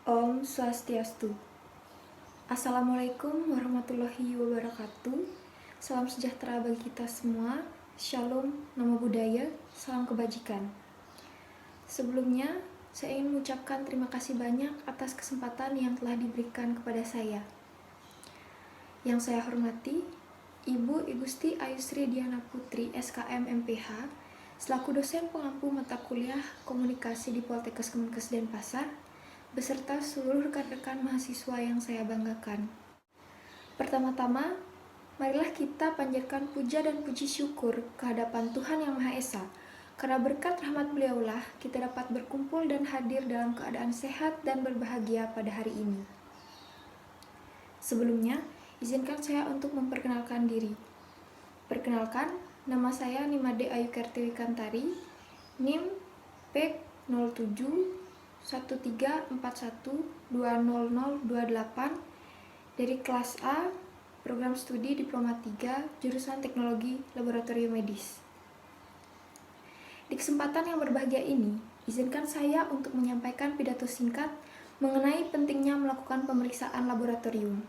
Om Swastiastu. Assalamualaikum warahmatullahi wabarakatuh. Salam sejahtera bagi kita semua. Shalom, namo buddhaya, salam kebajikan. Sebelumnya, saya ingin mengucapkan terima kasih banyak atas kesempatan yang telah diberikan kepada saya. Yang saya hormati, Ibu Igusti Ayusri Diana Putri, SKM MPH, selaku dosen pengampu mata kuliah komunikasi di Poltekkes Kemenkes Denpasar, beserta seluruh rekan-rekan mahasiswa yang saya banggakan. Pertama-tama, marilah kita panjatkan puja dan puji syukur kehadapan Tuhan Yang Maha Esa, karena berkat rahmat beliaulah kita dapat berkumpul dan hadir dalam keadaan sehat dan berbahagia pada hari ini. Sebelumnya, izinkan saya untuk memperkenalkan diri. Perkenalkan, nama saya Nimade Ayu Kertiwi Kantari, NIM PEK 07 1341200028 dari kelas A, program studi Diploma 3, jurusan Teknologi Laboratorium Medis. Di kesempatan yang berbahagia ini, izinkan saya untuk menyampaikan pidato singkat mengenai pentingnya melakukan pemeriksaan laboratorium.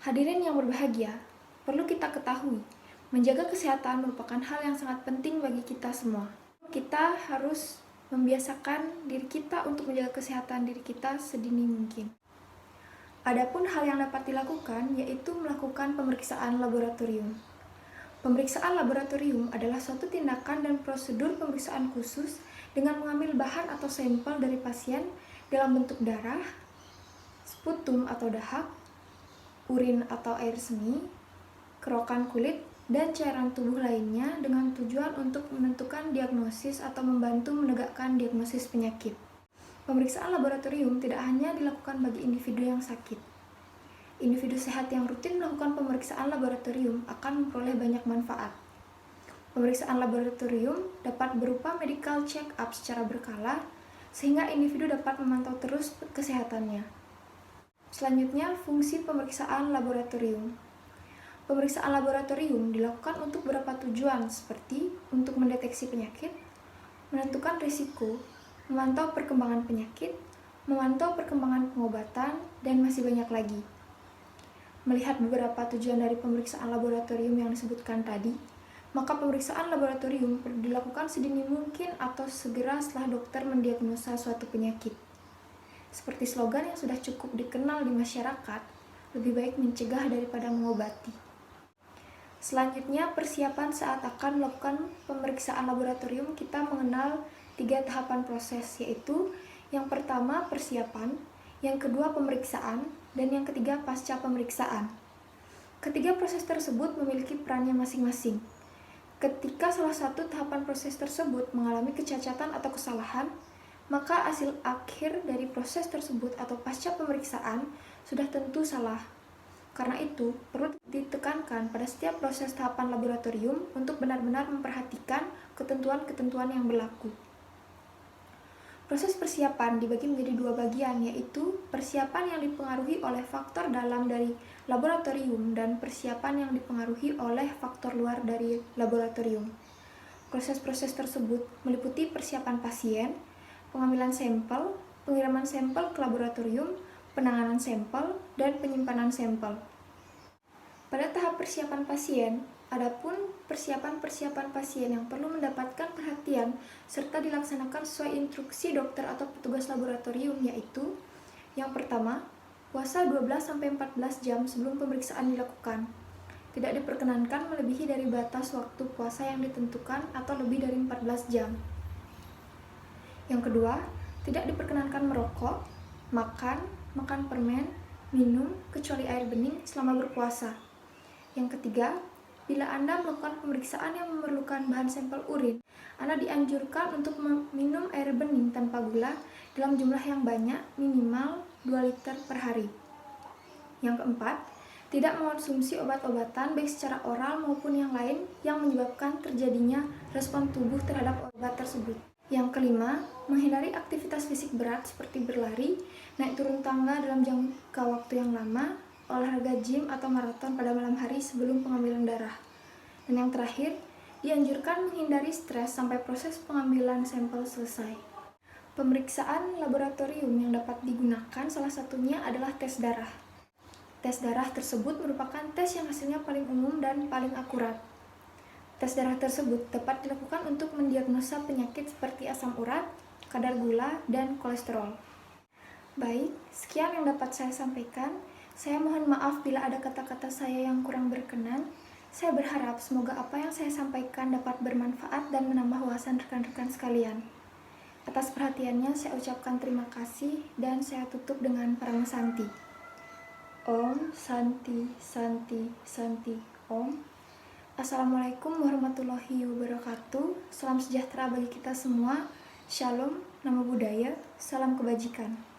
Hadirin yang berbahagia, perlu kita ketahui, menjaga kesehatan merupakan hal yang sangat penting bagi kita semua. Kita harus membiasakan diri kita untuk menjaga kesehatan diri kita sedini mungkin. Adapun hal yang dapat dilakukan yaitu melakukan pemeriksaan laboratorium. Pemeriksaan laboratorium adalah suatu tindakan dan prosedur pemeriksaan khusus dengan mengambil bahan atau sampel dari pasien dalam bentuk darah, sputum atau dahak, urin atau air seni, kerokan kulit, dan cairan tubuh lainnya dengan tujuan untuk menentukan diagnosis atau membantu menegakkan diagnosis penyakit. Pemeriksaan laboratorium tidak hanya dilakukan bagi individu yang sakit. Individu sehat yang rutin melakukan pemeriksaan laboratorium akan memperoleh banyak manfaat. Pemeriksaan laboratorium dapat berupa medical check-up secara berkala, sehingga individu dapat memantau terus kesehatannya. Selanjutnya, fungsi pemeriksaan laboratorium. Pemeriksaan laboratorium dilakukan untuk beberapa tujuan seperti untuk mendeteksi penyakit, menentukan risiko, memantau perkembangan penyakit, memantau perkembangan pengobatan, dan masih banyak lagi. Melihat beberapa tujuan dari pemeriksaan laboratorium yang disebutkan tadi, maka pemeriksaan laboratorium perlu dilakukan sedini mungkin atau segera setelah dokter mendiagnosa suatu penyakit. Seperti slogan yang sudah cukup dikenal di masyarakat, lebih baik mencegah daripada mengobati. Selanjutnya, persiapan saat akan melakukan pemeriksaan laboratorium, kita mengenal 3 tahapan proses, yaitu yang pertama persiapan, yang kedua pemeriksaan, dan yang ketiga pasca pemeriksaan. Ketiga proses tersebut memiliki perannya masing-masing. Ketika salah satu tahapan proses tersebut mengalami kecacatan atau kesalahan, maka hasil akhir dari proses tersebut atau pasca pemeriksaan sudah tentu salah. Karena itu, perlu ditekankan pada setiap proses tahapan laboratorium untuk benar-benar memperhatikan ketentuan-ketentuan yang berlaku. Proses persiapan dibagi menjadi 2 bagian, yaitu persiapan yang dipengaruhi oleh faktor dalam dari laboratorium dan persiapan yang dipengaruhi oleh faktor luar dari laboratorium. Proses-proses tersebut meliputi persiapan pasien, pengambilan sampel, pengiriman sampel ke laboratorium, penanganan sampel, dan penyimpanan sampel. Pada tahap persiapan pasien, adapun persiapan-persiapan pasien yang perlu mendapatkan perhatian serta dilaksanakan sesuai instruksi dokter atau petugas laboratorium, yaitu yang pertama, puasa 12-14 jam sebelum pemeriksaan dilakukan. Tidak diperkenankan melebihi dari batas waktu puasa yang ditentukan atau lebih dari 14 jam. Yang kedua, tidak diperkenankan merokok, makan permen, minum, kecuali air bening selama berpuasa. Yang ketiga, bila Anda melakukan pemeriksaan yang memerlukan bahan sampel urin, Anda dianjurkan untuk minum air bening tanpa gula dalam jumlah yang banyak, minimal 2 liter per hari. Yang keempat, tidak mengonsumsi obat-obatan baik secara oral maupun yang lain yang menyebabkan terjadinya respon tubuh terhadap obat tersebut. Yang kelima, menghindari aktivitas fisik berat seperti berlari, naik turun tangga dalam jangka waktu yang lama, olahraga gym atau maraton pada malam hari sebelum pengambilan darah. Dan yang terakhir, dianjurkan menghindari stres sampai proses pengambilan sampel selesai. Pemeriksaan laboratorium yang dapat digunakan salah satunya adalah tes darah. Tes darah tersebut merupakan tes yang hasilnya paling umum dan paling akurat. Tes darah tersebut dapat dilakukan untuk mendiagnosa penyakit seperti asam urat, kadar gula, dan kolesterol. Baik, sekian yang dapat saya sampaikan. Saya mohon maaf bila ada kata-kata saya yang kurang berkenan. Saya berharap semoga apa yang saya sampaikan dapat bermanfaat dan menambah wawasan rekan-rekan sekalian. Atas perhatiannya saya ucapkan terima kasih dan saya tutup dengan Parama Santi. Om Santi Santi Santi Om. Assalamualaikum warahmatullahi wabarakatuh. Salam sejahtera bagi kita semua. Shalom, Namo Buddhaya, salam kebajikan.